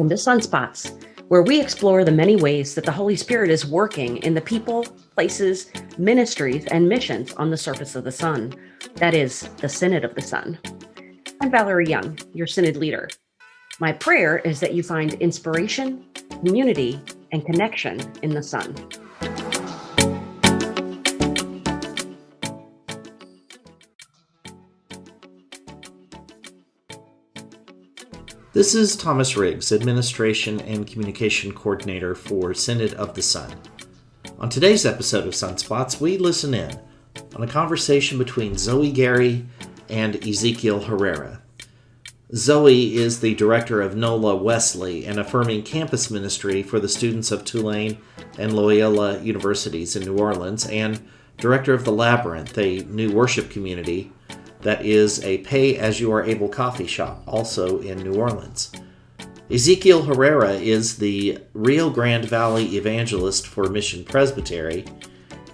Welcome to Sunspots, where we explore the many ways that the Holy Spirit is working in the people, places, ministries, and missions on the surface of the sun. That is, the Synod of the Sun. I'm Valerie Young, your Synod leader. My prayer is that you find inspiration, community, and connection in the sun. This is Thomas Riggs, Administration and Communication Coordinator for Synod of the Sun. On today's episode of Sunspots, we listen in on a conversation between Zoë Garry and Ezequiel Herrera. Zoe is the Director of NOLA Wesley, an affirming campus ministry for the students of Tulane and Loyola Universities in New Orleans, and Director of the Labyrinth, a new worship community that is a pay-as-you-are-able coffee shop, also in New Orleans. Ezequiel Herrera is the Rio Grande Valley Evangelist for Mission Presbytery,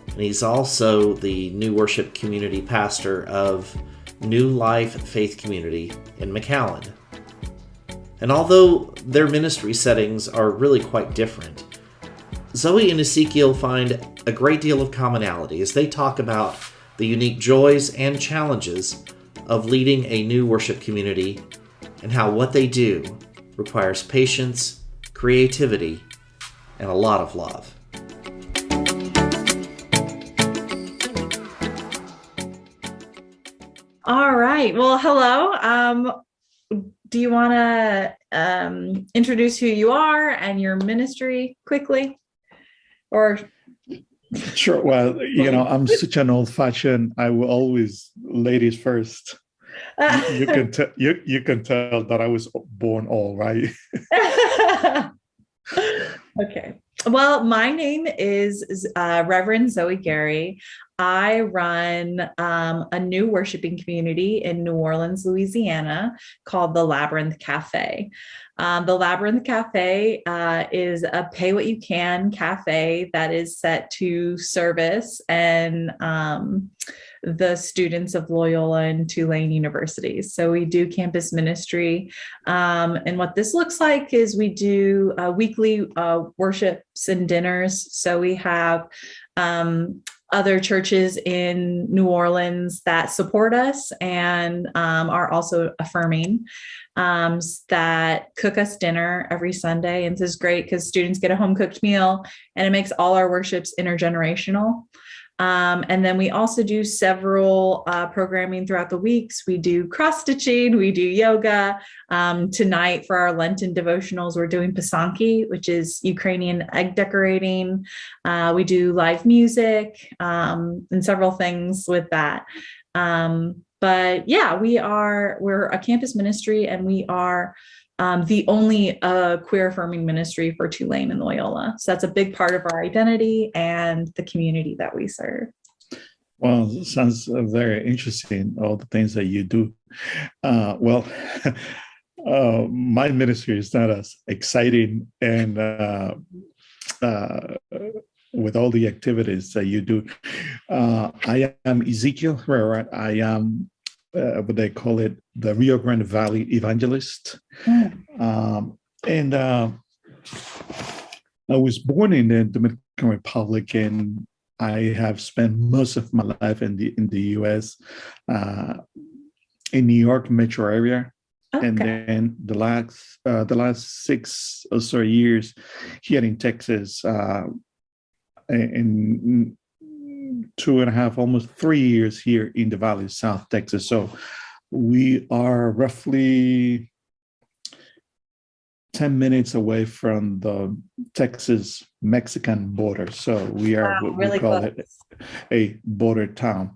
and he's also the new worship community pastor of New Life Faith Community in McAllen. And although their ministry settings are really quite different, Zoe and Ezequiel find a great deal of commonality as they talk about the unique joys and challenges of leading a new worship community and how what they do requires patience, creativity, and a lot of love. All right. Well, hello. Do you want to introduce who you are and your ministry quickly? Or Sure. Well, I'm such an old-fashioned. I will always ladies first. You can tell. You can tell that I was born all right. Okay. Well, my name is Reverend Zoë Garry. I run a new worshiping community in New Orleans, Louisiana, called the Labyrinth Cafe. The Labyrinth Cafe is a pay-what-you-can cafe that is set to service and the students of Loyola and Tulane Universities. So we do campus ministry. And what this looks like is we do weekly worships and dinners. So we have other churches in New Orleans that support us and are also affirming, that cook us dinner every Sunday. And this is great because students get a home cooked meal and it makes all our worships intergenerational. And then we also do several programming throughout the weeks. We do cross stitching, we do yoga. Tonight for our Lenten devotionals, we're doing pasanki, which is Ukrainian egg decorating. We do live music and several things with that. But yeah, we're a campus ministry and we are the only queer affirming ministry for Tulane and Loyola. So that's a big part of our identity and the community that we serve. Well, sounds very interesting, all the things that you do. My ministry is not as exciting and with all the activities that you do. I am Ezequiel Herrera. I am what they call it, the Rio Grande Valley Evangelist. And I was born in the Dominican Republic, and I have spent most of my life in the U.S., in New York metro area. Okay. And then the last 6 or so years here in Texas, in 2.5, almost 3 years here in the Valley, South Texas. So we are roughly 10 minutes away from the Texas-Mexican border. So we are what really we call close. It a border town.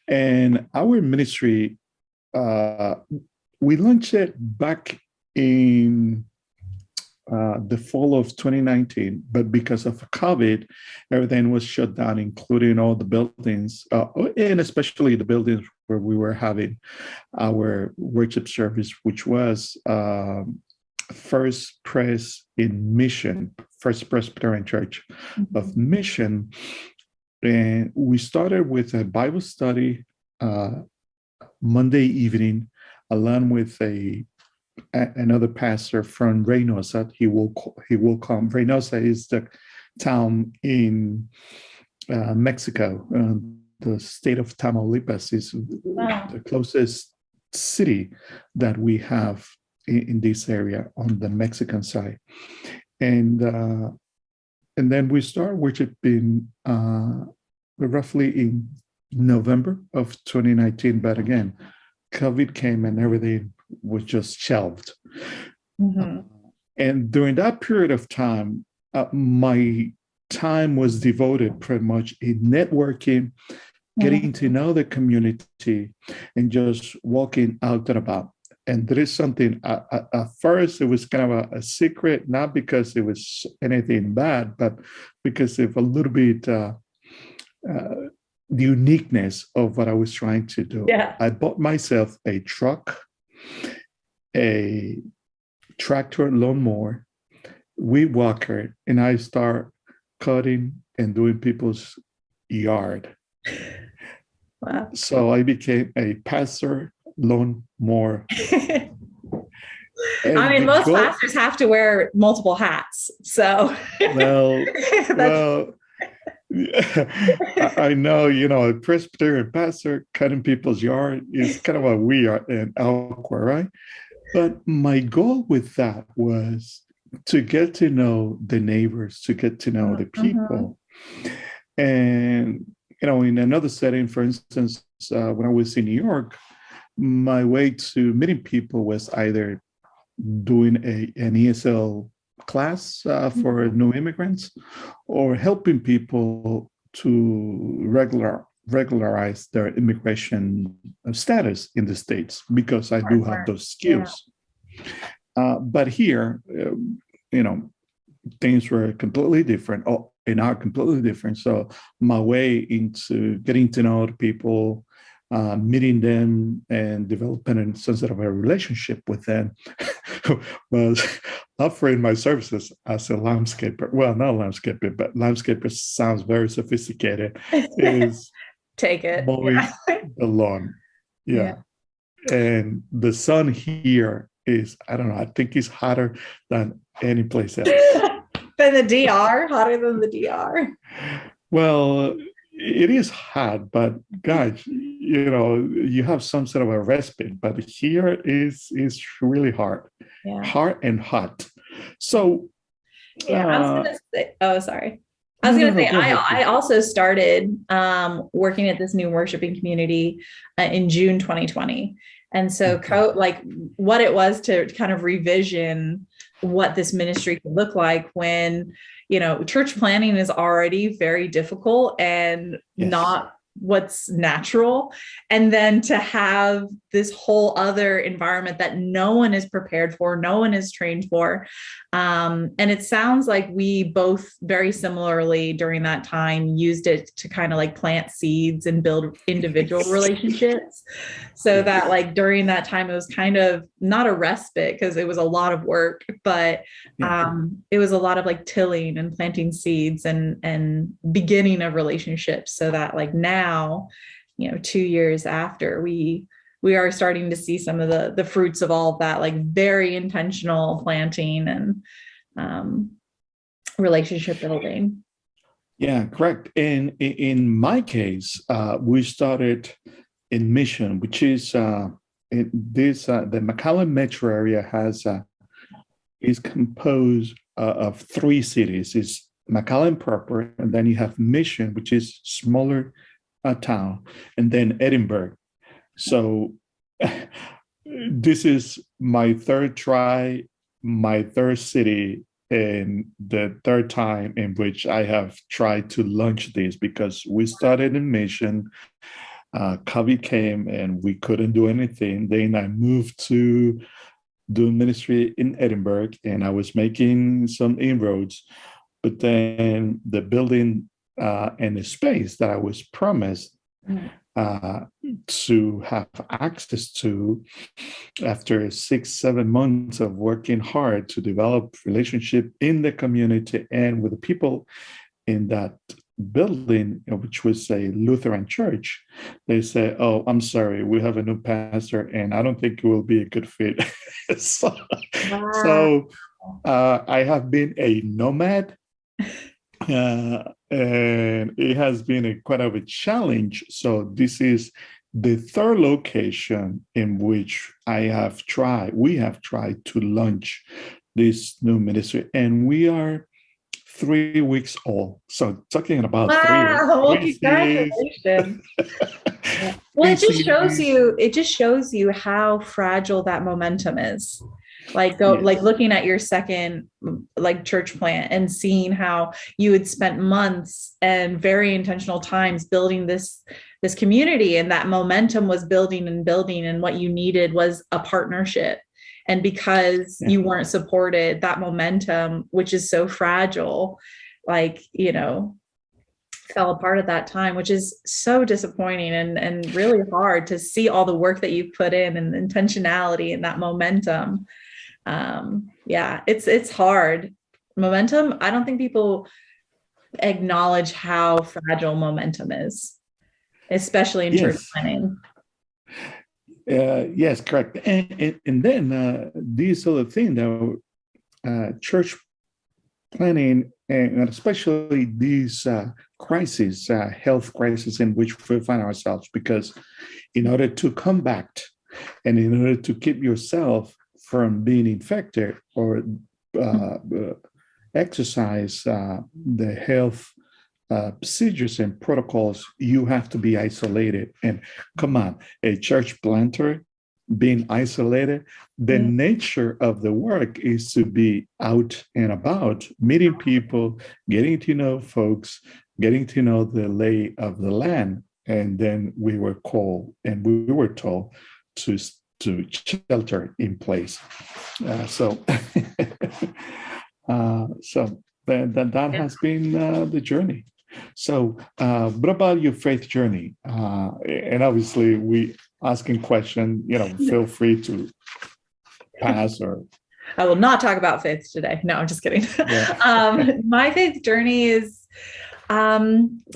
And our ministry, we launched it back in the fall of 2019, but because of COVID, everything was shut down, including all the buildings, and especially the buildings where we were having our worship service, which was First Presbyterian Church of Mission. And we started with a Bible study Monday evening, along with a another pastor from Reynosa. He will come. Reynosa is the town in Mexico. The state of Tamaulipas is the closest city that we have in this area on the Mexican side, and then we start worshiping roughly in November of 2019. But again, COVID came and everything was just shelved. And during that period of time, my time was devoted pretty much in networking, getting to know the community, and just walking out and about. And there is something, at first it was kind of a secret, not because it was anything bad, but because of a little bit the uniqueness of what I was trying to do. Yeah. I bought myself a truck, a tractor lawnmower, weed whacker, and I start cutting and doing people's yard. Wow. So I became a pastor, lawnmower. I mean, most pastors have to wear multiple hats. So, well, I know, a Presbyterian pastor cutting people's yard is kind of a weird and awkward, right? But my goal with that was to get to know the neighbors, to get to know the people. And, in another setting, for instance, when I was in New York, my way to meeting people was either doing an ESL class for new immigrants or helping people to regularize their immigration status in the States, because I do have those skills. But here, things were completely different, and are completely different. So my way into getting to know the people, meeting them and developing some sort of a relationship with them was offering my services as a landscaper. Well, not a landscaper, but landscaper sounds very sophisticated. Is take it. Mowing the lawn. Yeah. And the sun here is, I don't know, I think it's hotter than any place else. Than the DR? Hotter than the DR? Well, it is hot, but gosh, you have some sort of a respite. But here is really hard, hard and hot. So, I was going to say, sorry. I was going to say, I also started working at this new worshiping community in June 2020. And so what it was to kind of revision what this ministry could look like when, church planning is already very difficult and not what's natural. And then to have this whole other environment that no one is prepared for, no one is trained for. And it sounds like we both very similarly during that time used it to kind of like plant seeds and build individual relationships. So that during that time, it was kind of not a respite because it was a lot of work, but it was a lot of tilling and planting seeds and beginning of relationships so that now, 2 years after we are starting to see some of the fruits of all of that, very intentional planting and relationship building. Yeah, correct. And in my case, we started in Mission, which is the McAllen metro area is composed of 3 cities. It's McAllen proper, and then you have Mission, which is smaller town, and then Edinburgh. So this is my third try, my third city, and the third time in which I have tried to launch this, because we started in Mission, COVID came and we couldn't do anything. Then I moved to do ministry in Edinburgh, and I was making some inroads, but then the building and the space that I was promised to have access to after 6-7 months of working hard to develop relationship in the community and with the people in that building, which was a Lutheran church, they say, "Oh, I'm sorry, we have a new pastor and I don't think it will be a good fit." so, Wow. so I have been a nomad, and it has been quite of a challenge. So this is the third location in which we have tried to launch this new ministry, and we are 3 weeks old. So talking about Wow, well, three congratulations. Yeah. Well, it just shows you how fragile that momentum is. Like looking at your second church plant and seeing how you had spent months and very intentional times building this community, and that momentum was building, and what you needed was a partnership. And because you weren't supported, that momentum, which is so fragile, fell apart at that time, which is so disappointing and really hard to see all the work that you've put in and intentionality and that momentum. It's hard. Momentum, I don't think people acknowledge how fragile momentum is, especially in church planning. Yes, correct. And then these other things, church planning, and especially these crises, health crises in which we find ourselves, because in order to combat and in order to keep yourself from being infected or exercise the health procedures and protocols, you have to be isolated. And come on, a church planter being isolated, the nature of the work is to be out and about, meeting people, getting to know folks, getting to know the lay of the land. And then we were called and we were told to shelter in place. So that has been the journey. So what about your faith journey? And obviously we asking questions, feel free to pass or. I will not talk about faith today. No, I'm just kidding. Yeah. My faith journey is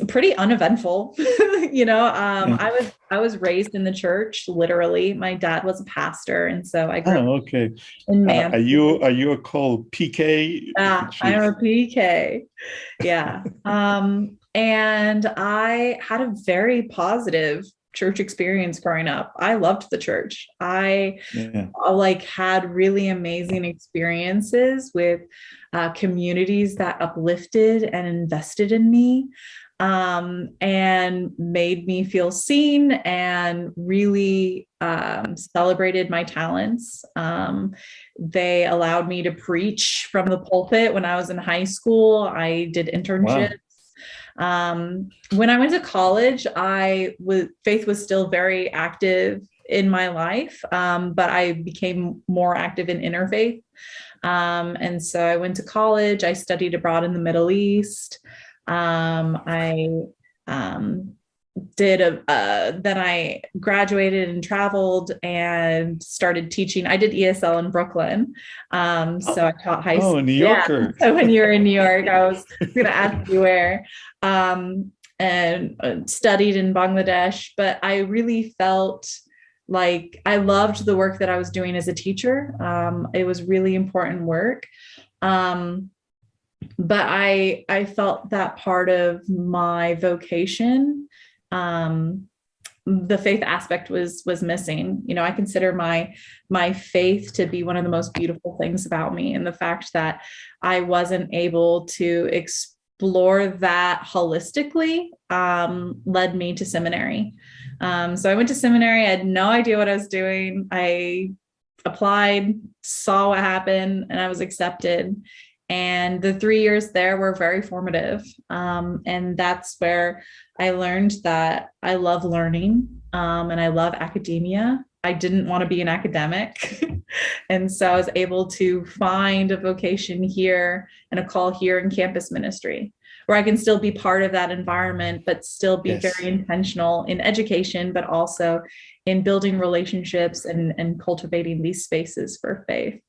pretty uneventful. I was raised in the church, literally. My dad was a pastor, and so I grew up in Mansfield. Are you a called PK? I'm a PK. Yeah. And I had a very positive church experience growing up. I loved the church. I had really amazing experiences with communities that uplifted and invested in me, and made me feel seen and really celebrated my talents. They allowed me to preach from the pulpit when I was in high school. I did internships. Wow. When I went to college, faith was still very active in my life, but I became more active in interfaith. And so I went to college. I studied abroad in the Middle East. Then I graduated and traveled and started teaching. I did ESL in Brooklyn. So I taught high school. Oh, New Yorker. Yeah. So when you were in New York, I was going to ask you where, and studied in Bangladesh, but I really felt like I loved the work that I was doing as a teacher. It was really important work. But I felt that part of my vocation, the faith aspect was missing. I consider my faith to be one of the most beautiful things about me. And the fact that I wasn't able to explore that holistically, led me to seminary. So I went to seminary. I had no idea what I was doing. I applied, saw what happened, and I was accepted. And the 3 years there were very formative. And that's where I learned that I love learning, and I love academia. I didn't want to be an academic. And so I was able to find a vocation here and a call here in campus ministry, where I can still be part of that environment, but still be very intentional in education, but also in building relationships and cultivating these spaces for faith.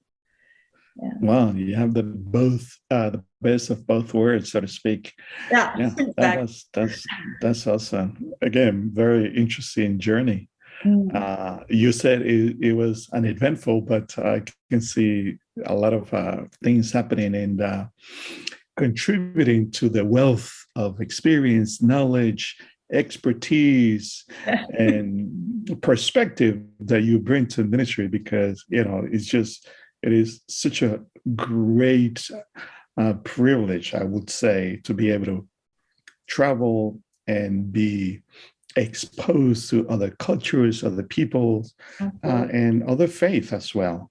Yeah. Wow, you have the best of both worlds, so to speak. Yeah, exactly. That's awesome. Again, very interesting journey. You said it was uneventful, but I can see a lot of things happening and contributing to the wealth of experience, knowledge, expertise, and perspective that you bring to ministry, because it is such a great privilege, I would say, to be able to travel and be exposed to other cultures, other peoples, and other faith as well.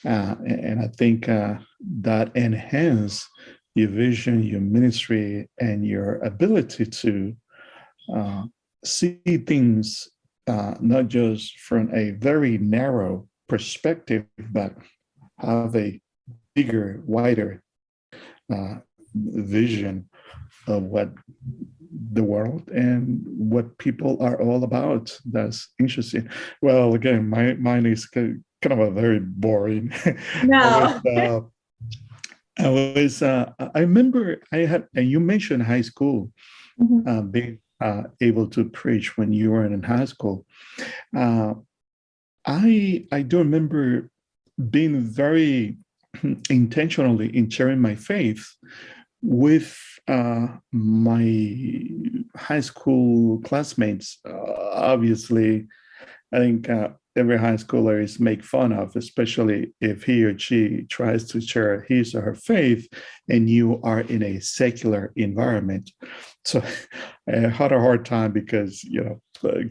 And I think that enhance your vision, your ministry, and your ability to see things not just from a very narrow perspective, but have a bigger, wider vision of what the world and what people are all about. That's interesting. Well, again, mine is kind of a very boring. No. I remember I had, and you mentioned high school, being able to preach when you were in high school. I do remember being very intentionally in sharing my faith with my high school classmates. Obviously, I think every high schooler is make fun of, especially if he or she tries to share his or her faith and you are in a secular environment. So I had a hard time because,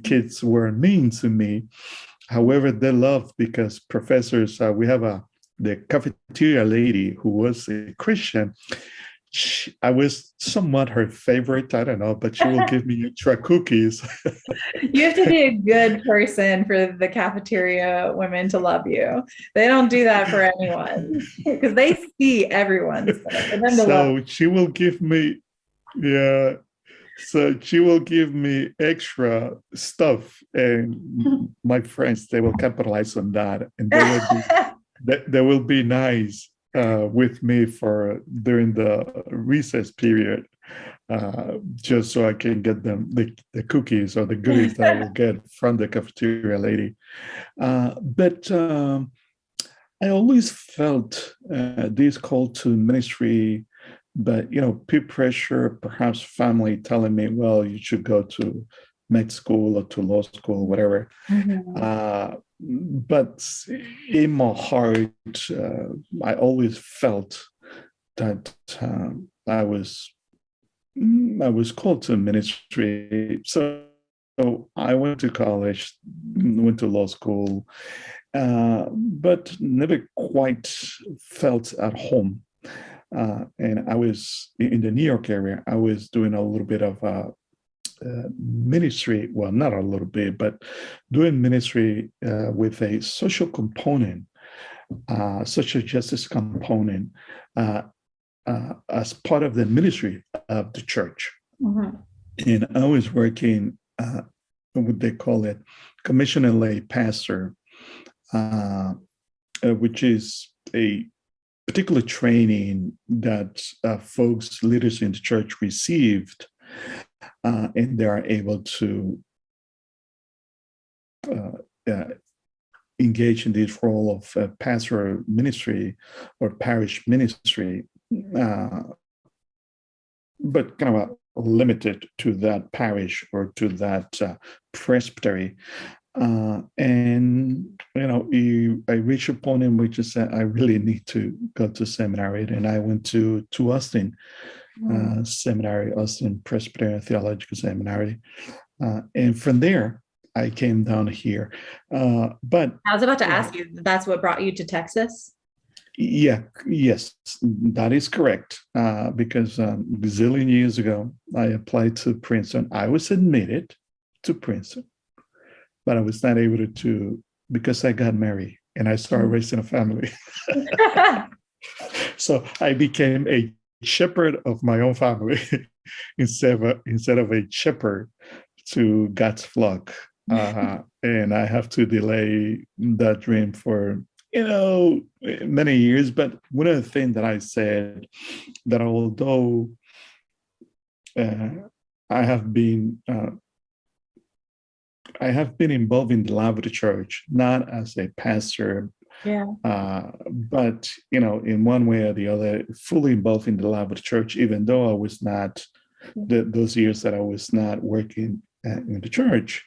kids were mean to me. However, they loved, because professors, we have the cafeteria lady who was a Christian. I was somewhat her favorite. I don't know, but she will give me extra cookies. You have to be a good person for the cafeteria women to love you. They don't do that for anyone because they see everyone. So she will give me, So she will give me extra stuff, and my friends, they will capitalize on that, and they will be nice with me during the recess period, just so I can get them the cookies or the goodies that I will get from the cafeteria lady. But I always felt this call to ministry, but peer pressure, perhaps family telling me, well, you should go to med school or to law school, whatever. But in my heart, I always felt that I was called to ministry. So I went to college, went to law school, but never quite felt at home. And I was in the New York area. I was doing a little bit of ministry. Well, not a little bit, but doing ministry with a social component, social justice component, as part of the ministry of the church. And I was working, what they call it, commissioner lay pastor, which is a particular training that folks, leaders in the church received, and they are able to engage in this role of pastoral ministry or parish ministry, but kind of limited to that parish or to that presbytery. And I reached a point in which I said I really need to go to seminary, and I went to Austin Seminary, Austin Presbyterian Theological Seminary, and from there I came down here. But I was about to ask you, that's what brought you to Texas? Yes, that is correct. Because a gazillion years ago, I applied to Princeton. I was admitted to Princeton, but I was not able to because I got married and I started raising a family. So I became a shepherd of my own family instead of a shepherd to God's flock. And I have to delay that dream for many years. But one of the things that I said, that although I have been have been involved in the life of the church, not as a pastor, but in one way or the other, fully involved in the life of the church, even though I was not those years that I was not working in the church.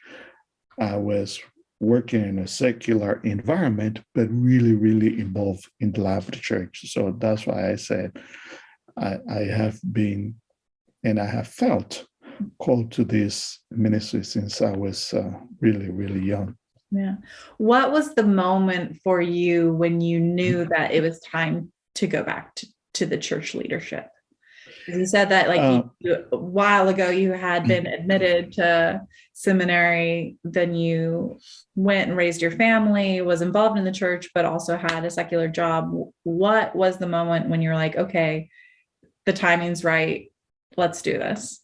I was working in a secular environment, but really, really involved in the life of the church. So that's why I said I have been and I have felt called to this ministry since I was really, really young. Yeah. What was the moment for you when you knew that it was time to go back to the church leadership? You said that a while ago you had been admitted to seminary, then you went and raised your family, was involved in the church, but also had a secular job. What was the moment when you're like, okay, the timing's right, let's do this?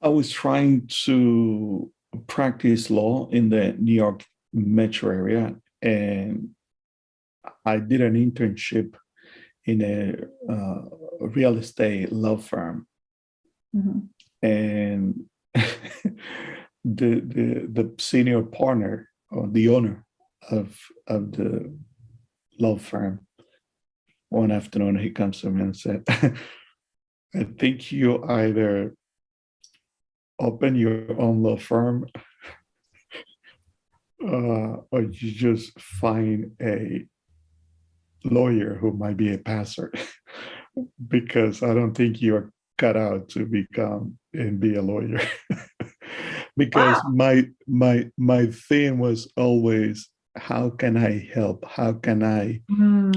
I was trying to practice law in the New York metro area, and I did an internship in a real estate law firm. Mm-hmm. And the senior partner, or the owner of the law firm, one afternoon he comes to me and said, I think you either open your own law firm or you just find a lawyer who might be a pastor, because I don't think you're cut out to become and be a lawyer. Because my theme was always, how can I help? How can I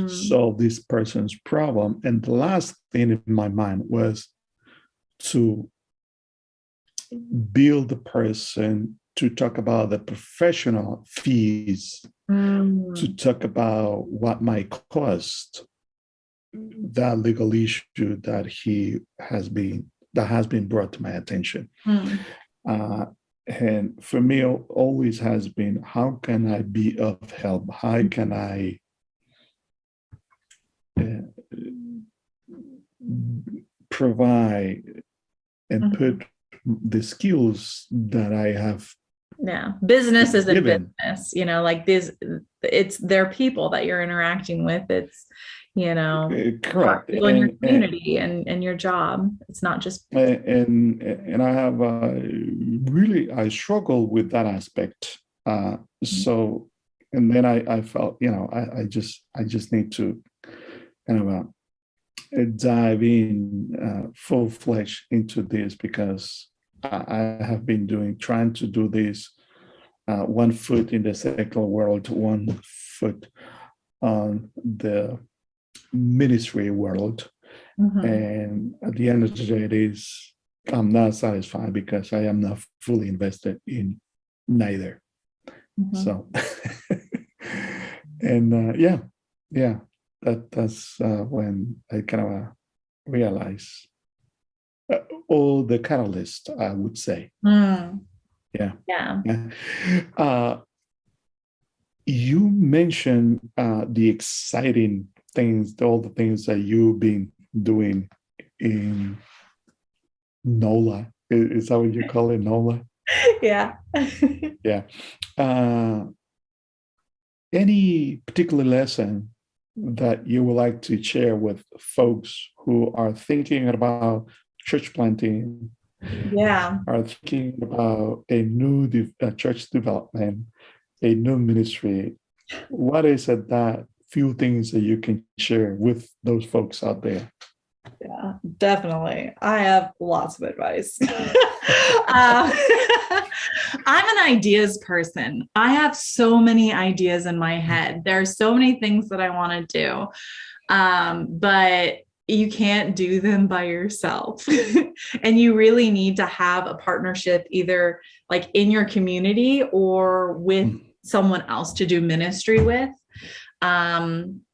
solve this person's problem? And the last thing in my mind was to build the person to talk about the professional fees, to talk about what might cost that legal issue that has been brought to my attention. And for me, always has been, how can I be of help? How can I provide and put the skills that I have? Yeah, business is a business, like this, it's their people that you're interacting with. It's, correct. People in your community and your job. It's not just. And I have I struggle with that aspect. So, and then I felt, I just need to kind of dive in full-fledged into this, because I have been trying to do this 1 foot in the secular world, 1 foot on the ministry world. And at the end of the day, I'm not satisfied because I am not fully invested in neither. So, and that's when I kind of realized all the catalyst, I would say. Yeah. You mentioned the exciting things, all the things that you've been doing in NOLA. Is that what you call it, NOLA? Yeah. Yeah. Any particular lesson that you would like to share with folks who are thinking about church planting, are thinking about a new church development, a new ministry? What is it that few things that you can share with those folks out there? Yeah, definitely. I have lots of advice. I'm an ideas person. I have so many ideas in my head. There are so many things that I want to do, but you can't do them by yourself. And you really need to have a partnership, either like in your community or with someone else to do ministry with.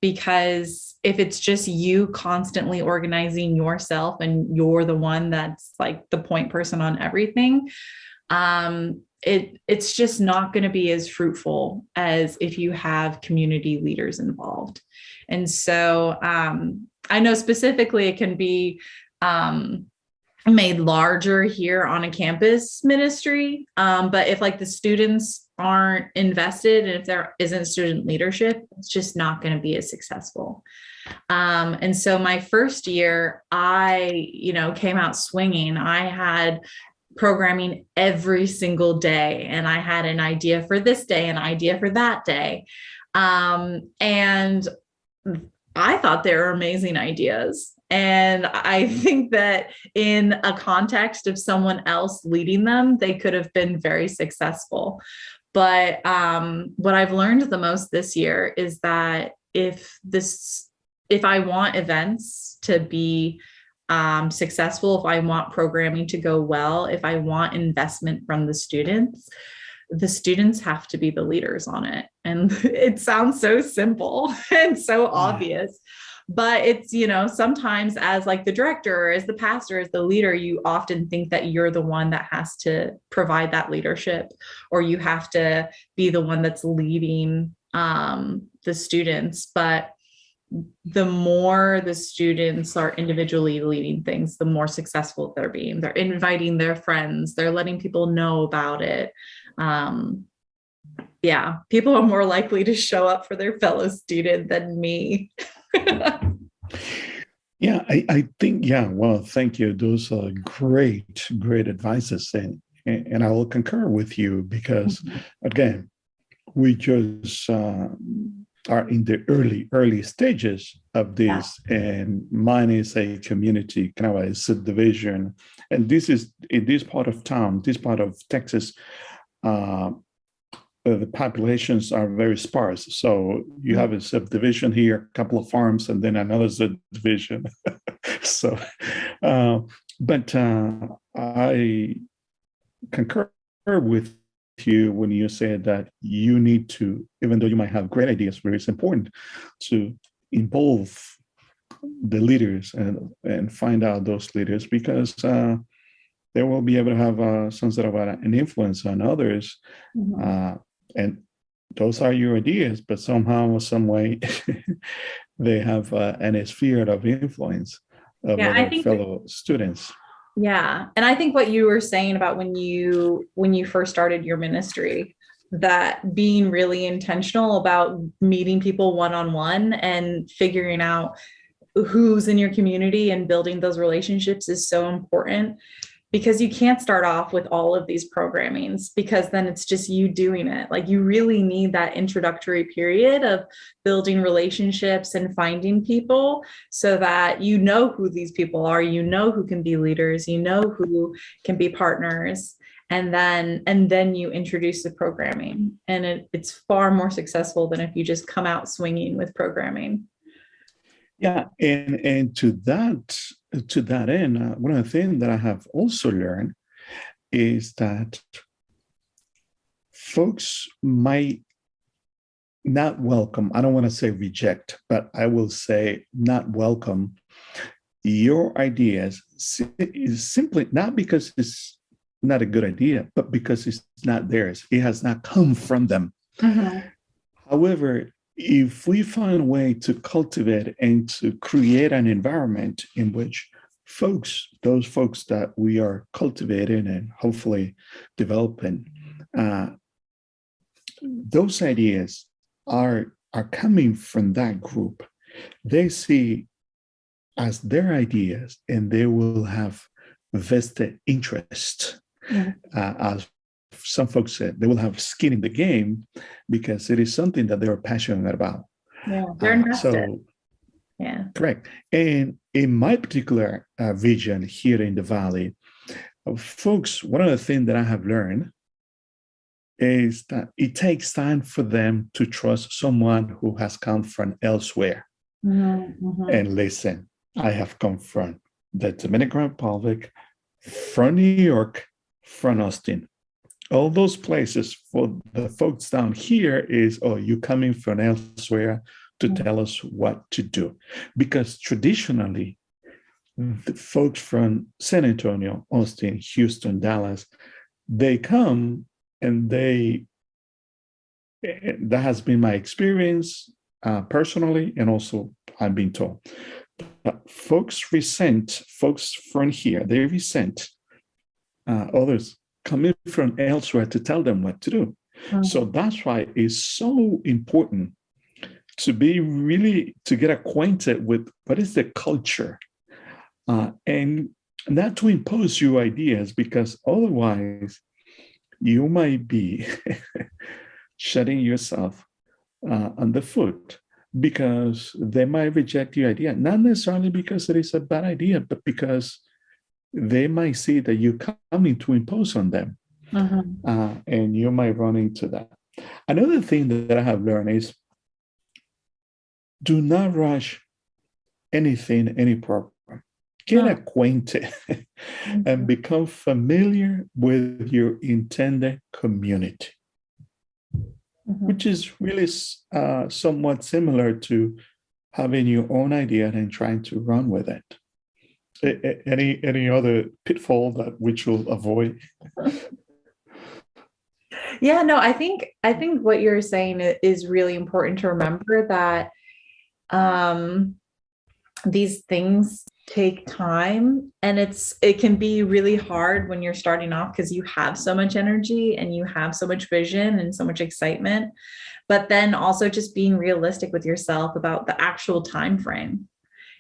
Because if it's just you constantly organizing yourself and you're the one that's like the point person on everything, it's just not going to be as fruitful as if you have community leaders involved. And so I know specifically it can be made larger here on a campus ministry. But if like the students aren't invested and if there isn't student leadership, it's just not going to be as successful. And so my first year, I, came out swinging. I had programming every single day, and I had an idea for this day, an idea for that day. And I thought they were amazing ideas. And I think that in a context of someone else leading them, they could have been very successful. But what I've learned the most this year is that if I want events to be successful, if I want programming to go well, if I want investment from the students have to be the leaders on it. And it sounds so simple and so obvious, but it's, sometimes as like the director or as the pastor, as the leader, you often think that you're the one that has to provide that leadership, or you have to be the one that's leading the students. But the more the students are individually leading things, the more successful they're being. They're inviting their friends, they're letting people know about it. People are more likely to show up for their fellow student than me. I think, well, thank you. Those are great advices. And I will concur with you because, again, we just are in the early stages of this, and mine is a community, kind of a subdivision. And this is in this part of town, this part of Texas, the populations are very sparse. So you have a subdivision here, a couple of farms, and then another subdivision. So, but I concur with you when you said that you need to, even though you might have great ideas, but it's important to involve the leaders and find out those leaders, because they will be able to have some sort of an influence on others. And those are your ideas, but somehow or some way they have an sphere of influence of fellow students. Yeah. And I think what you were saying about when you first started your ministry, that being really intentional about meeting people one-on-one and figuring out who's in your community and building those relationships is so important, because you can't start off with all of these programmings, because then it's just you doing it. Like, you really need that introductory period of building relationships and finding people so that you know who these people are, you know who can be leaders, you know who can be partners, and then you introduce the programming. And it's far more successful than if you just come out swinging with programming. Yeah, and to that end, one of the things that I have also learned is that folks might not welcome, I don't want to say reject, but I will say not welcome your ideas, is simply not because it's not a good idea, but because it's not theirs. It has not come from them. However, if we find a way to cultivate and to create an environment in which those folks that we are cultivating and hopefully developing, those ideas are coming from that group, they see as their ideas, and they will have vested interest. As some folks said, they will have skin in the game because it is something that they're passionate about. Yeah, they're invested. Correct. And in my particular region here in the Valley, folks, one of the things that I have learned is that it takes time for them to trust someone who has come from elsewhere. And listen, I have come from the Dominican Republic, from New York, from Austin. All those places. For the folks down here is, oh, you coming from elsewhere to tell us what to do. Because traditionally, the folks from San Antonio, Austin, Houston, Dallas, they come and that has been my experience personally, and also I've been told. folks from here, they resent others coming from elsewhere to tell them what to do. So that's why it's so important to get acquainted with what is the culture, and not to impose your ideas, because otherwise you might be shutting yourself on the foot, because they might reject your idea, not necessarily because it is a bad idea, but because they might see that you're coming to impose on them. And you might run into that. Another thing that I have learned is, do not rush anything, any program. Get acquainted and become familiar with your intended community, which is really somewhat similar to having your own idea and trying to run with it. Any other pitfall that we should avoid? Yeah, no, I think what you're saying is really important to remember, that these things take time, and it can be really hard when you're starting off, because you have so much energy and you have so much vision and so much excitement, but then also just being realistic with yourself about the actual time frame.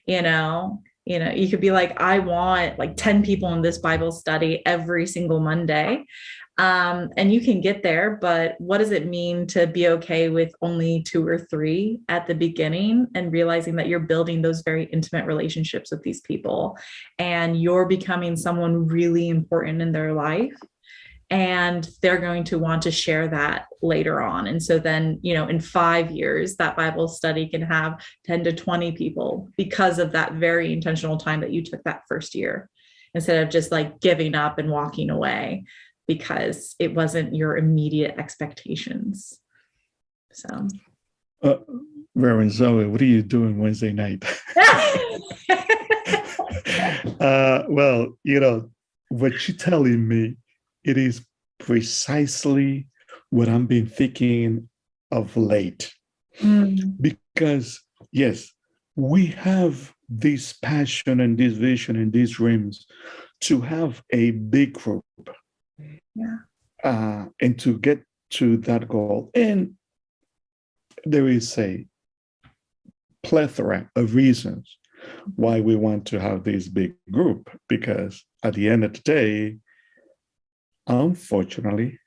You could be like, I want like 10 people in this Bible study every single Monday. And you can get there, but what does it mean to be okay with only 2 or 3 at the beginning, and realizing that you're building those very intimate relationships with these people, and you're becoming someone really important in their life, and they're going to want to share that later on. And so then, in 5 years, that Bible study can have 10 to 20 people because of that very intentional time that you took that first year, instead of just like giving up and walking away because it wasn't your immediate expectations. So, Reverend Zoe, what are you doing Wednesday night? Well, what you're telling me, it is precisely what I've been thinking of late. Because, yes, we have this passion and this vision and these dreams to have a big group. And to get to that goal. And there is a plethora of reasons why we want to have this big group, because at the end of the day, unfortunately,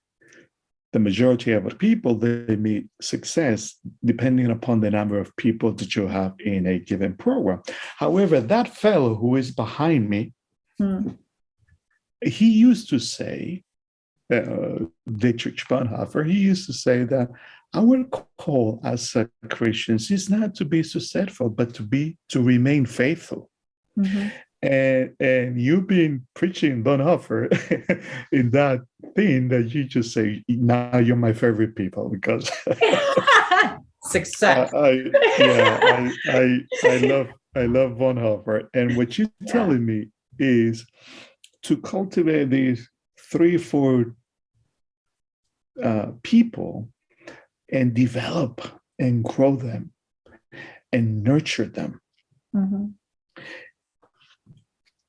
the majority of the people, they meet success depending upon the number of people that you have in a given program. However, that fellow who is behind me, he used to say, Dietrich Bonhoeffer, he used to say that our call as Christians is not to be successful, but to remain faithful. And you've been preaching Bonhoeffer in that thing that you just say, now you're my favorite people, because success. I love Bonhoeffer. And what you're telling me is to cultivate these 3 or 4 people and develop and grow them and nurture them.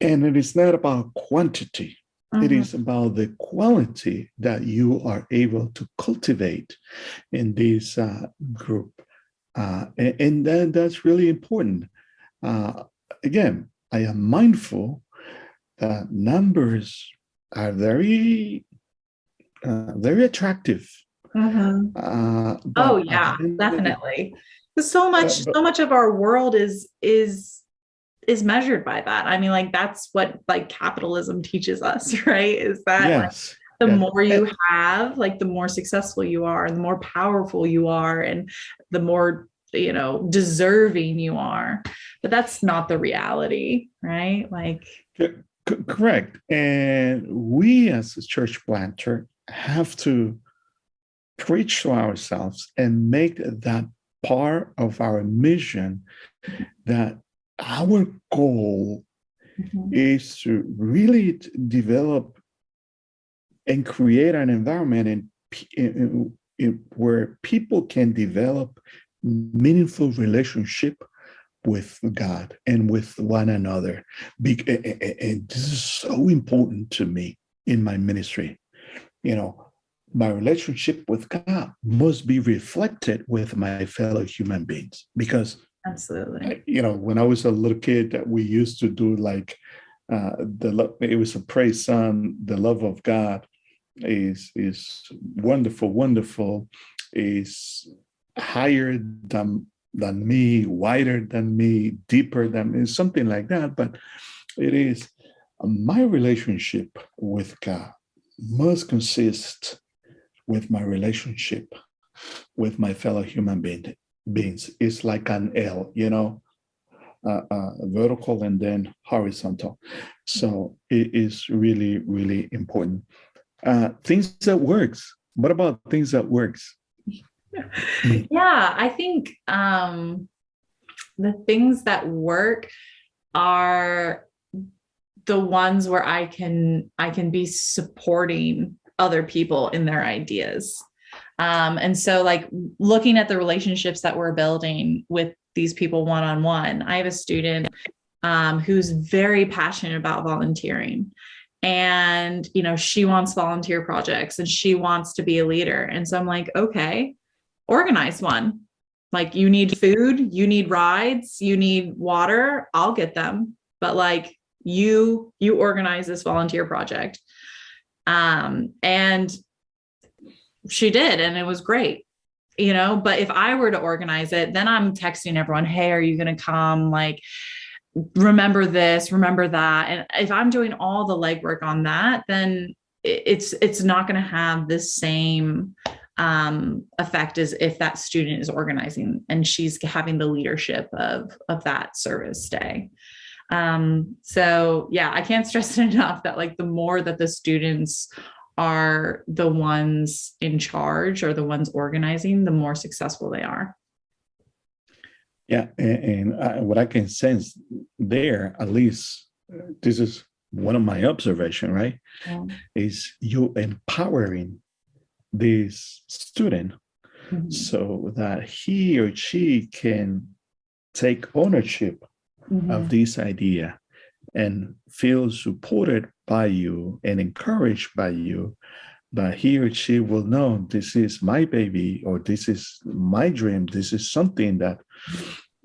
And it is not about quantity. It is about the quality that you are able to cultivate in this group. And that's really important. Again, I am mindful that numbers are very attractive. Oh yeah, definitely. So much of our world is measured by that. I mean, like, that's what like capitalism teaches us, right? Is that yes, the more you have, like, the more successful you are, and the more powerful you are, and the more deserving you are. But that's not the reality, right? Like, correct. And we as a church planter have to preach to ourselves and make that part of our mission, that our goal is to really develop and create an environment where people can develop meaningful relationship with God and with one another. And this is so important to me in my ministry. My relationship with God must be reflected with my fellow human beings, because absolutely, when I was a little kid, that we used to do like it was a praise song. The love of God is wonderful, is higher than me, wider than me, deeper than me, something like that. But it is my relationship with God must consist with my relationship with my fellow human beings. It's like an L, vertical and then horizontal. So it is really, really important. Things that works. What about things that works? Yeah, I think the things that work are the ones where I can be supporting other people in their ideas. And so like looking at the relationships that we're building with these people one-on-one, I have a student who's very passionate about volunteering. And, she wants volunteer projects and she wants to be a leader. And so I'm like, okay, organize one. Like, you need food, you need rides, you need water, I'll get them. But like you organize this volunteer project. And she did, and it was great, but if I were to organize it, then I'm texting everyone, hey, are you going to come? Like, remember this, remember that. And if I'm doing all the legwork on that, then it's not going to have the same effect as if that student is organizing and she's having the leadership of that service day. So yeah, I can't stress it enough that like the more that the students are the ones in charge or the ones organizing, the more successful they are. Yeah, and what I can sense there, at least this is one of my observations, right? Yeah. Is you empowering this student so that he or she can take ownership of this idea and feel supported by you and encouraged by you, but he or she will know this is my baby, or this is my dream, this is something that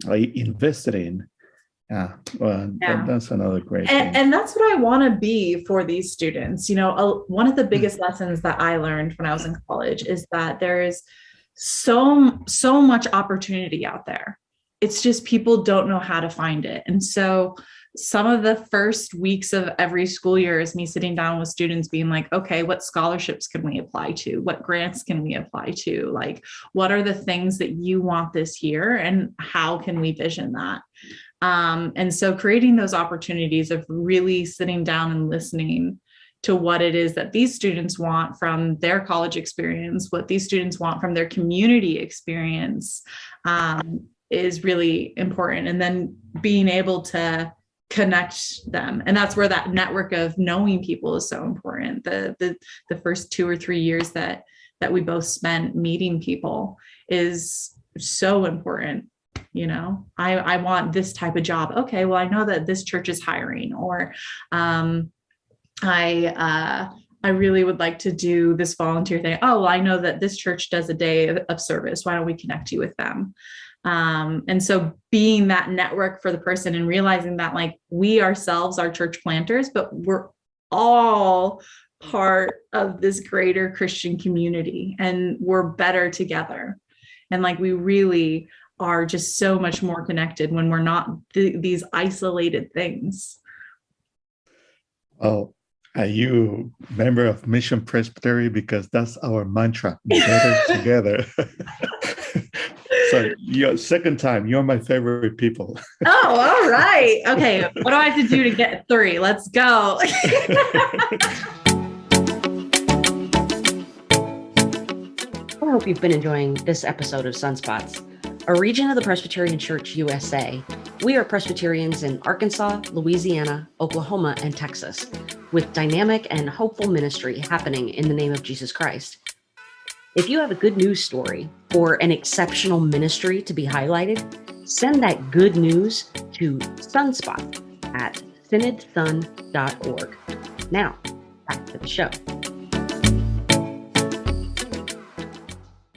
I invested in. That's another great thing. And that's what I want to be for these students. One of the biggest lessons that I learned when I was in college is that there is so much opportunity out there. It's just people don't know how to find it. And so some of the first weeks of every school year is me sitting down with students being like, okay, what scholarships can we apply to? What grants can we apply to? Like, what are the things that you want this year and how can we vision that? And so creating those opportunities of really sitting down and listening to what it is that these students want from their college experience, what these students want from their community experience, is really important. And then being able to connect them. And that's where that network of knowing people is so important. The first 2 or 3 years that we both spent meeting people is so important. I want this type of job. Okay, well, I know that this church is hiring, or I really would like to do this volunteer thing. Oh, well, I know that this church does a day of service. Why don't we connect you with them? And so being that network for the person and realizing that like we ourselves are church planters, but we're all part of this greater Christian community and we're better together. And like, we really are just so much more connected when we're not these isolated things. Oh, are you a member of Mission Presbytery? Because that's our mantra, better together. So your second time, you're my favorite people. Oh, all right. Okay. What do I have to do to get 3? Let's go. I hope you've been enjoying this episode of Sunspots, a region of the Presbyterian Church USA. We are Presbyterians in Arkansas, Louisiana, Oklahoma, and Texas, with dynamic and hopeful ministry happening in the name of Jesus Christ. If you have a good news story or an exceptional ministry to be highlighted, send that good news to Sunspots at synodsun.org. Now, back to the show.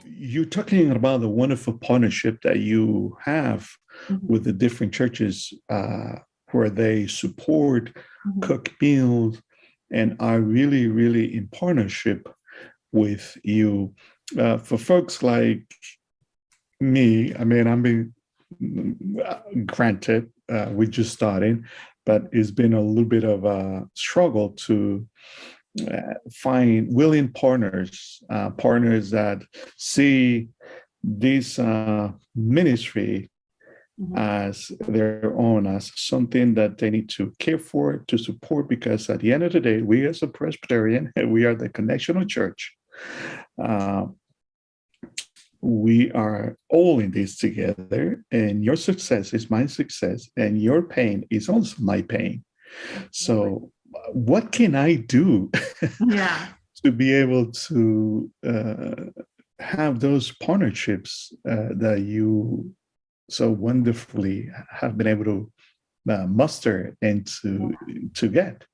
You're talking about the wonderful partnership that you have with the different churches where they support, cook meals, and are really, really in partnership with you. For folks like me, I mean, I'm being granted, we just started, but it's been a little bit of a struggle to find willing partners, partners that see this ministry as their own, as something that they need to care for, to support, because at the end of the day, we as a Presbyterian, we are the connectional church. We are all in this together, and your success is my success, and your pain is also my pain. So what can I do to be able to have those partnerships that you so wonderfully have been able to muster and to get?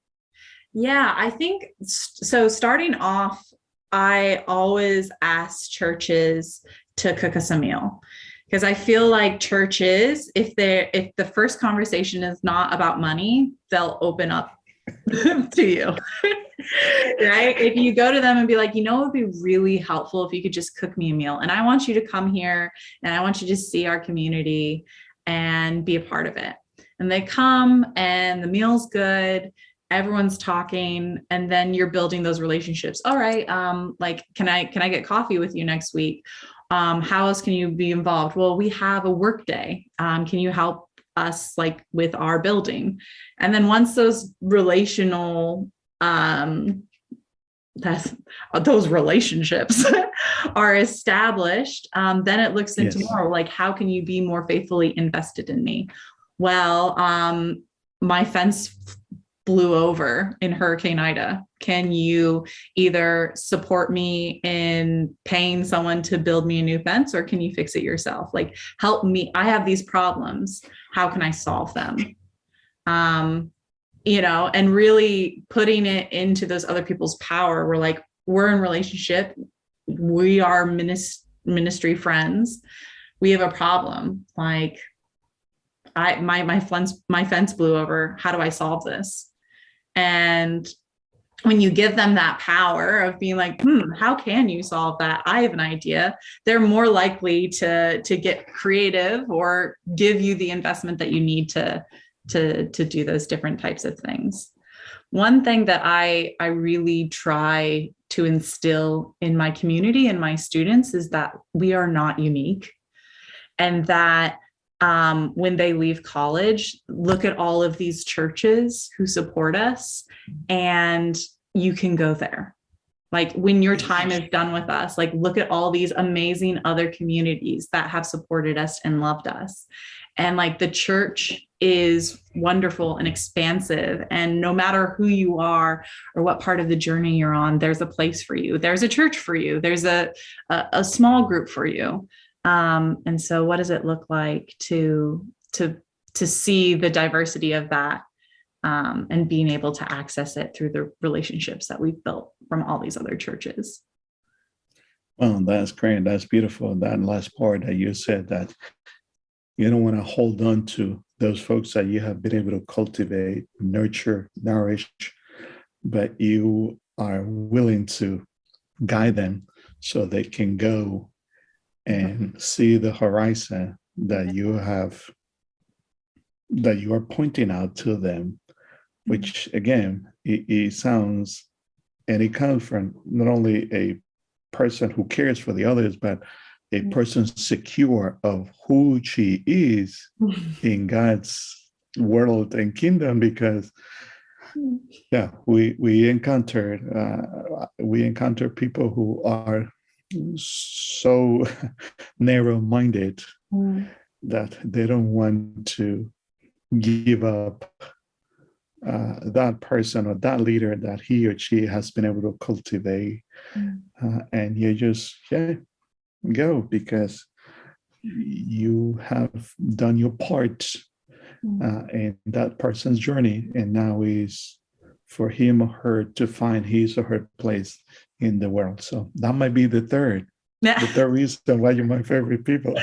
Yeah, I think so. Starting off, I always ask churches to cook us a meal, because I feel like churches, if the first conversation is not about money, they'll open up to you, right? If you go to them and be like, it would be really helpful if you could just cook me a meal, and I want you to come here, and I want you to see our community and be a part of it. And they come, and the meal's good, everyone's talking, and then you're building those relationships. All right, like, can I get coffee with you next week? How else can you be involved? Well, we have a work day. Can you help us like with our building? And then once those relational those relationships are established, then it looks into more like, how can you be more faithfully invested in me? Well, my fence blew over in Hurricane Ida. Can you either support me in paying someone to build me a new fence, or can you fix it yourself? Like, help me. I have these problems. How can I solve them? And really putting it into those other people's power. We're like, we're in relationship. We are ministry friends. We have a problem. Like, my fence blew over. How do I solve this? And when you give them that power of being like, how can you solve that? I have an idea. They're more likely to get creative or give you the investment that you need to do those different types of things. One thing that I really try to instill in my community and my students is that we are not unique, and that when they leave college, look at all of these churches who support us, and you can go there. Like, when your time is done with us, like, look at all these amazing other communities that have supported us and loved us. And like, the church is wonderful and expansive. And no matter who you are or what part of the journey you're on, there's a place for you. There's a church for you. There's a small group for you. And so what does it look like to see the diversity of that, and being able to access it through the relationships that we've built from all these other churches? Well, that's great. That's beautiful. That last part that you said, that you don't want to hold on to those folks that you have been able to cultivate, nurture, nourish, but you are willing to guide them so they can go and see the horizon that you are pointing out to them, which again, it sounds, and it comes from not only a person who cares for the others, but a person secure of who she is in God's world and kingdom. Because we encounter people who are so narrow-minded that they don't want to give up that person or that leader that he or she has been able to cultivate, and you just go, because you have done your part in that person's journey, and now is for him or her to find his or her place in the world. So that might be the third reason why you're my favorite people.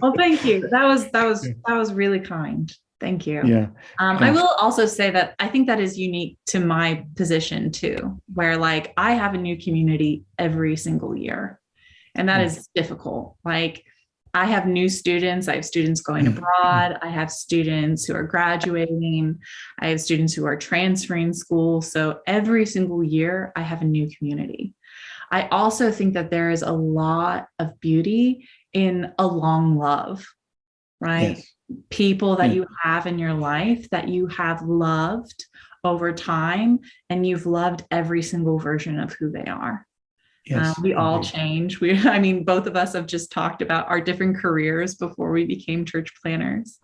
Well, thank you. That was really kind. Thank you. Yeah. I will also say that I think that is unique to my position too, where like I have a new community every single year, and that is difficult. Like I have new students. I have students going abroad. I have students who are graduating. I have students who are transferring school. So every single year I have a new community. I also think that there is a lot of beauty in a long love, right? Yes. People that you have in your life that you have loved over time, and you've loved every single version of who they are. Yes, we all change. Both of us have just talked about our different careers before we became church planners.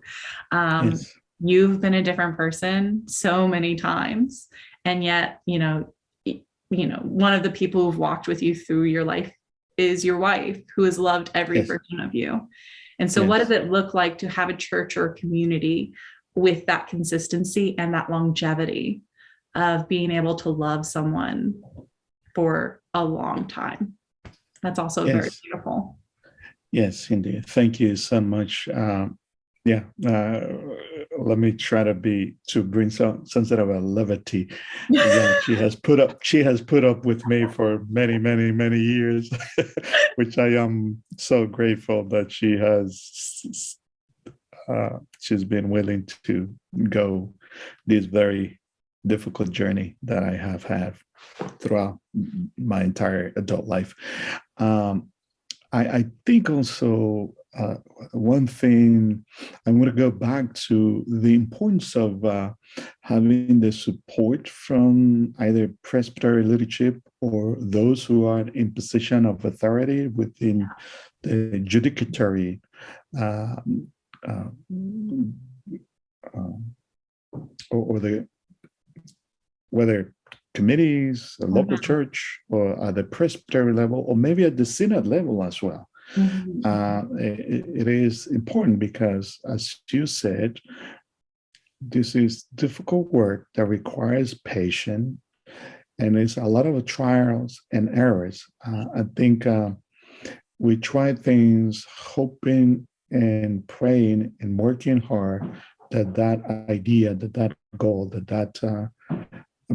You've been a different person so many times, and yet, one of the people who've walked with you through your life is your wife, who has loved every version of you. And so what does it look like to have a church or a community with that consistency and that longevity of being able to love someone for a long time? That's also very beautiful. Yes, indeed. Thank you so much. Let me try to bring some sort of a levity. She has put up with me for many, many, many years, which I am so grateful that she's been willing to go this very difficult journey that I have had throughout my entire adult life. I think also one thing, I'm going to go back to the importance of having the support from either Presbytery leadership or those who are in position of authority within the judicatory or the whether committees, a local church, or at the Presbytery level, or maybe at the Synod level as well. It is important because, as you said, this is difficult work that requires patience, and it's a lot of trials and errors. I think we try things hoping and praying and working hard that idea, that goal, that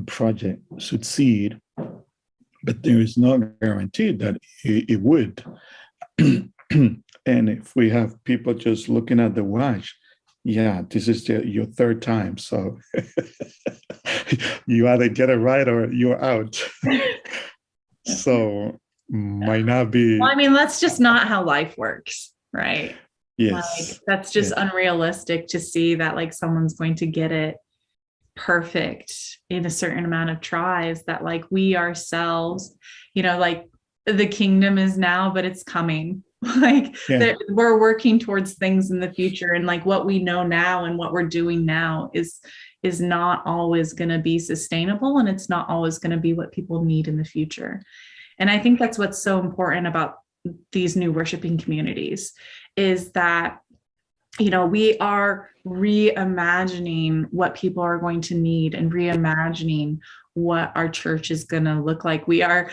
project succeed, but there is no guarantee that it would. And if we have people just looking at the watch, this is your third time, so you either get it right or you're out. So might not be. Well, that's just not how life works, right? Yes. That's just unrealistic to see that like someone's going to get it perfect in a certain amount of tries, that like we ourselves, like the kingdom is now, but it's coming. We're working towards things in the future, and like what we know now and what we're doing now is not always going to be sustainable, and it's not always going to be what people need in the future. And I think that's what's so important about these new worshiping communities, is that we are reimagining what people are going to need and reimagining what our church is going to look like. We are,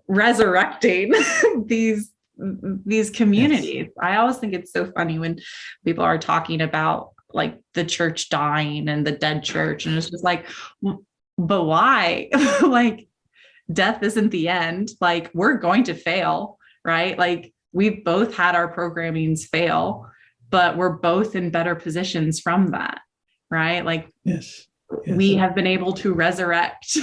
resurrecting these communities. Yes. I always think it's so funny when people are talking about like the church dying and the dead church. And it's just like, but why? Like death isn't the end. Like we're going to fail, right? Like we've both had our programmings fail, but we're both in better positions from that, right? Like we have been able to resurrect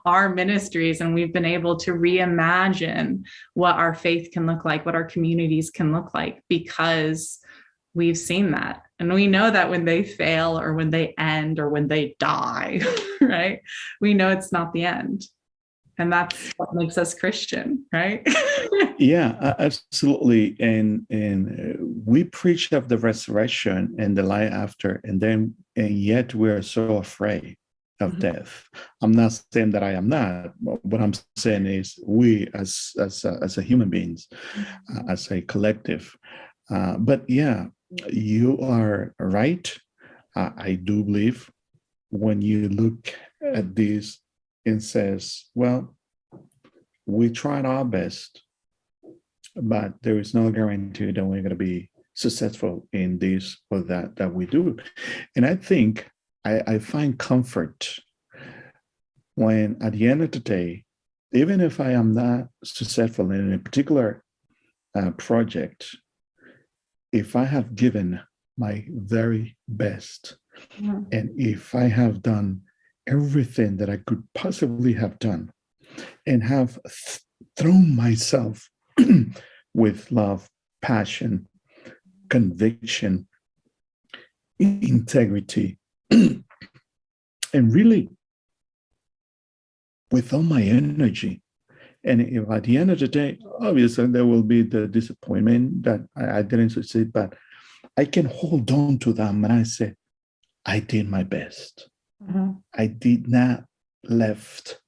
our ministries, and we've been able to reimagine what our faith can look like, what our communities can look like, because we've seen that. And we know that when they fail or when they end or when they die, right? We know it's not the end. And that's what makes us Christian, right? Yeah, absolutely. And we preach of the resurrection and the life after, and yet we're so afraid of death. I'm not saying that I am not. What I'm saying is we, as a human beings, as a collective, But yeah, you are right. I do believe when you look at this and says, well, we tried our best, but there is no guarantee that we're going to be successful in this or that we do. And I think I find comfort when at the end of the day, even if I am not successful in a particular project, if I have given my very best, and if I have done everything that I could possibly have done, and have thrown myself with love, passion, conviction, integrity, and really with all my energy. And if at the end of the day, obviously there will be the disappointment that I didn't succeed, but I can hold on to them and I say, I did my best. Mm-hmm. I did not left,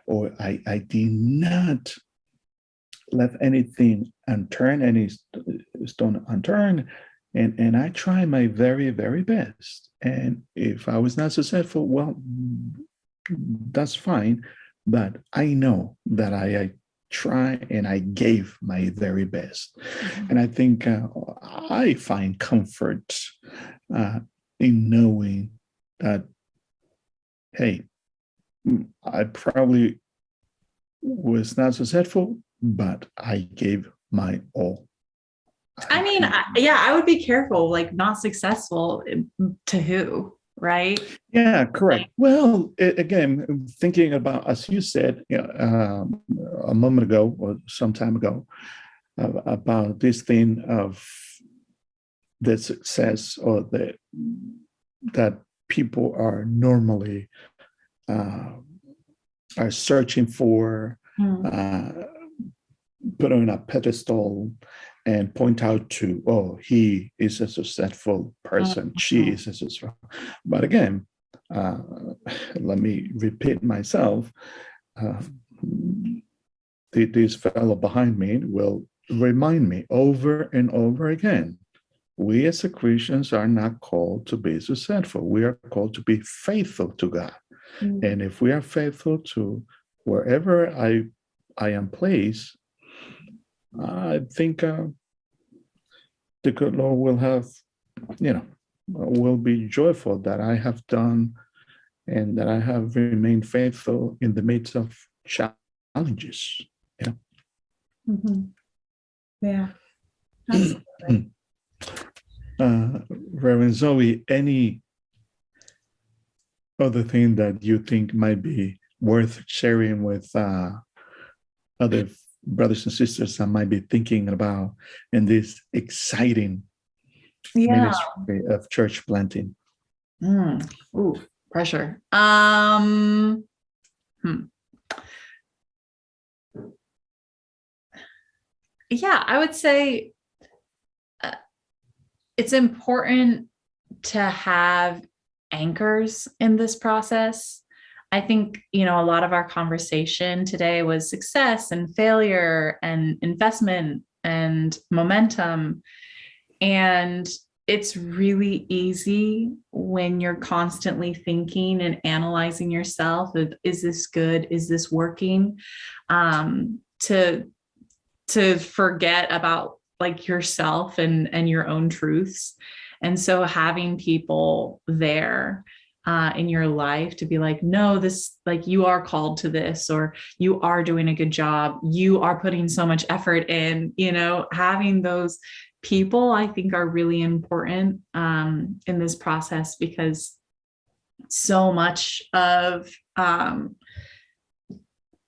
or I did not left anything unturned, any stone unturned. And I try my very, very best. And if I was not successful, well, that's fine. But I know that I try and I gave my very best. Mm-hmm. And I think I find comfort in knowing that, hey, I probably was not successful, but I gave my all. I mean, I would be careful, like not successful to who, right? Yeah, correct. Well, again, thinking about, as you said a moment ago or some time ago, about this thing of the success or that people are normally are searching for, put on a pedestal and point out to, oh, he is a successful person, she is a successful. But again, let me repeat myself. This fellow behind me will remind me over and over again, we as Christians are not called to be successful. We are called to be faithful to God. Mm-hmm. And if we are faithful to wherever I am placed, I think the good Lord will have, will be joyful that I have done and that I have remained faithful in the midst of challenges. Yeah. Mm-hmm. Yeah. Absolutely. Reverend Zoe, any other thing that you think might be worth sharing with other brothers and sisters that might be thinking about in this exciting ministry of church planting? Ooh, pressure. Yeah, I would say it's important to have anchors in this process. I think, a lot of our conversation today was success and failure and investment and momentum. And it's really easy when you're constantly thinking and analyzing yourself of, is this good? Is this working? To forget about like yourself and your own truths. And so having people there in your life to be like, no, this, like, you are called to this, or you are doing a good job. You are putting so much effort in, having those people, I think, are really important in this process, because so much of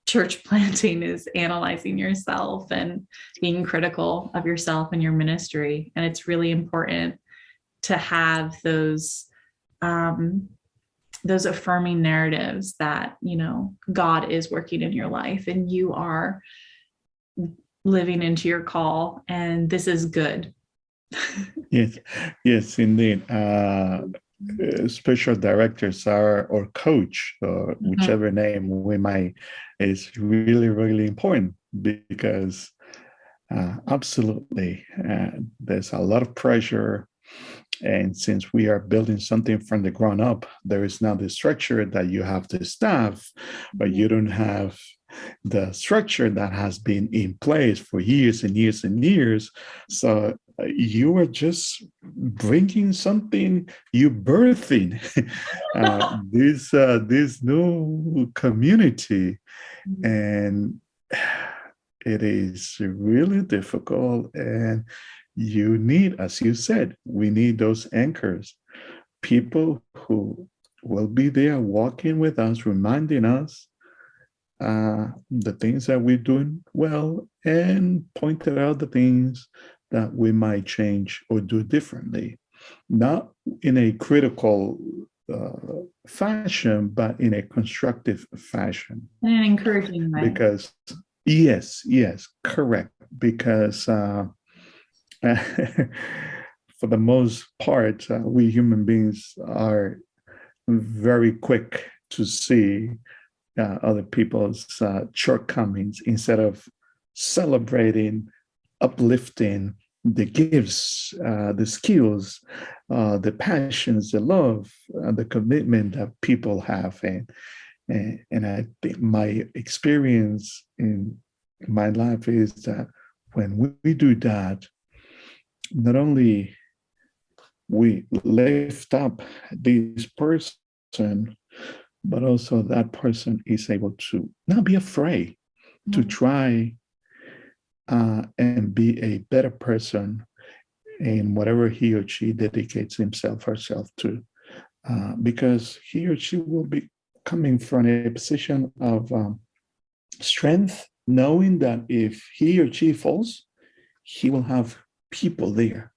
church planting is analyzing yourself and being critical of yourself and your ministry. And it's really important to have those affirming narratives that, God is working in your life and you are living into your call, and this is good. Yes, indeed. Special directors or coach, or whichever name we might, is really, really important, because Absolutely. There's a lot of pressure. And since we are building something from the ground up, there is now the structure that you have the staff, but you don't have the structure that has been in place for years and years and years. So you are just bringing something, you birthing this new community. And it is really difficult. And you need, as you said, we need those anchors, people who will be there walking with us, reminding us the things that we're doing well and pointed out the things that we might change or do differently, not in a critical fashion, but in a constructive fashion. In an encouraging way. Because, yes, correct. Because for the most part, we human beings are very quick to see other people's shortcomings instead of celebrating, uplifting the gifts, the skills, the passions, the love, the commitment that people have. And I think my experience in my life is that when we do that, not only we lift up this person, but also that person is able to not be afraid to try and be a better person in whatever he or she dedicates himself or herself to, because he or she will be coming from a position of strength, knowing that if he or she falls, he will have people there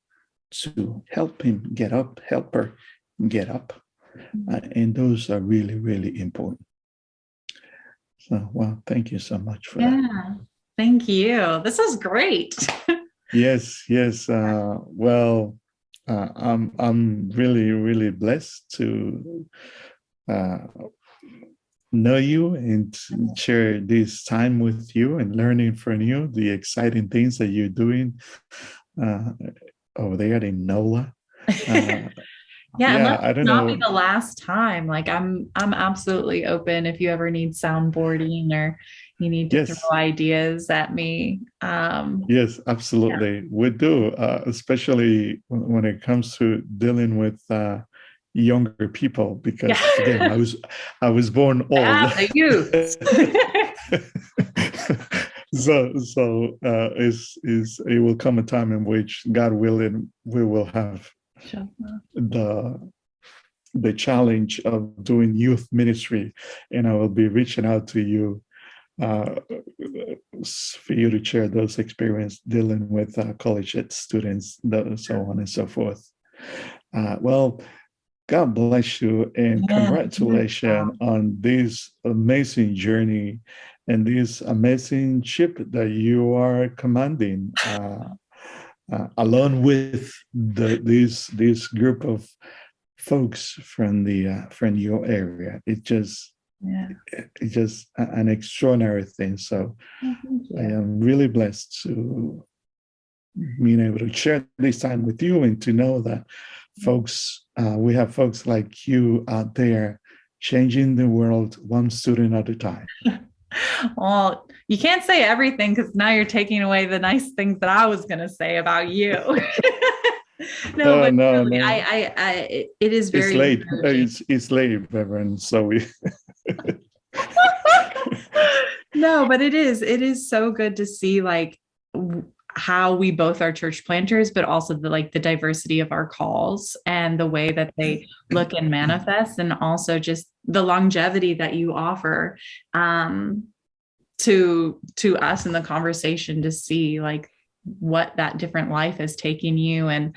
to help him get up, help her get up. And those are really, really important. So, well, thank you so much for that. Thank you. This is great. Yes. Well, I'm really, really blessed to know you and share this time with you and learning from you the exciting things that you're doing over there in NOLA. Yeah, I don't know. Not be the last time. Like I'm absolutely open if you ever need soundboarding or you need to throw ideas at me. Yes, absolutely. We do, especially when it comes to dealing with younger people, because again, I was born old. So it will come a time in which, God willing, we will have the challenge of doing youth ministry, and I will be reaching out to you for you to share those experiences dealing with college students, so on and so forth. Well, God bless you, and congratulations on this amazing journey and this amazing ship that you are commanding, along with this group of folks from your area. It's just an extraordinary thing. So I am really blessed to being able to share this time with you and to know that we have folks like you out there changing the world one student at a time. Well, you can't say everything because now you're taking away the nice things that I was going to say about you. No. It is very late. It's late, Reverend Zoe. No, but it is so good to see like how we both are church planters, but also the diversity of our calls and the way that they look and manifest, and also just the longevity that you offer to us in the conversation to see like what that different life has taken you. And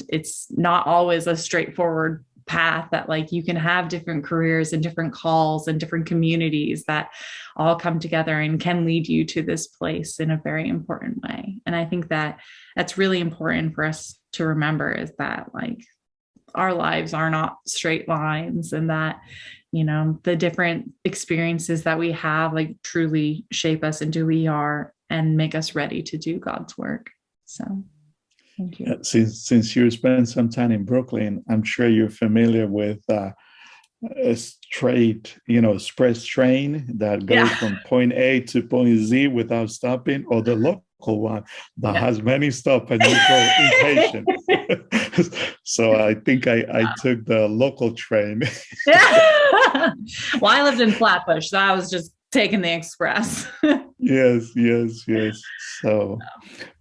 it's not always a straightforward path, that like you can have different careers and different calls and different communities that all come together and can lead you to this place in a very important way. And I think that that's really important for us to remember, is that like our lives are not straight lines, and that, you know, the different experiences that we have like truly shape us into who we are and make us ready to do God's work. So thank you. Since you spent some time in Brooklyn, I'm sure you're familiar with a straight, express train that goes from point A to point Z without stopping, or the local one that has many stops and you go impatient. So I think I took the local train. Well, I lived in Flatbush, so I was just taking the express. Yes. So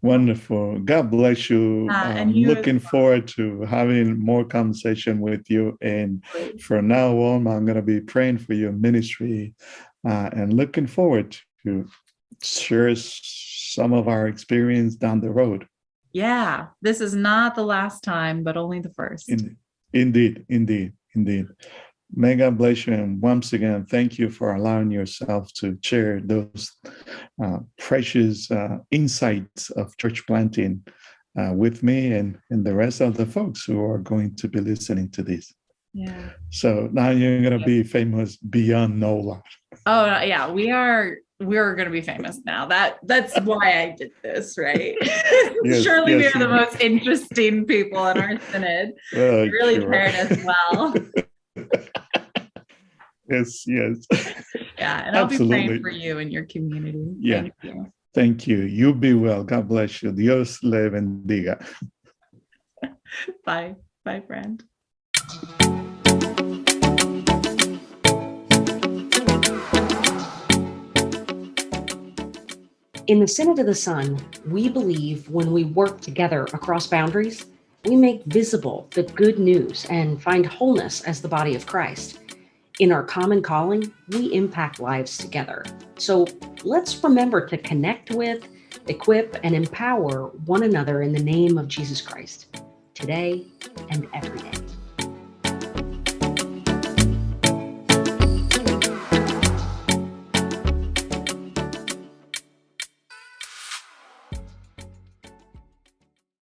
wonderful. God bless you. I'm looking forward to having more conversation with you. And from now on, I'm going to be praying for your ministry and looking forward to share some of our experience down the road. Yeah, this is not the last time, but only the first. Indeed. May God bless you. And once again, thank you for allowing yourself to share those precious insights of church planting with me and the rest of the folks who are going to be listening to this. Yeah. So now you're going to be famous beyond NOLA. Oh, yeah, we're going to be famous now. That's why I did this, right? Surely we are the most interesting people in our synod. We really cared as well. Yes. Yeah, and I'll be praying for you and your community. Yeah. Thank you. You be well. God bless you. Dios le bendiga. Bye, friend. In the Synod of the Son, we believe when we work together across boundaries, we make visible the good news and find wholeness as the body of Christ. In our common calling, we impact lives together. So let's remember to connect with, equip, and empower one another in the name of Jesus Christ, today and every day.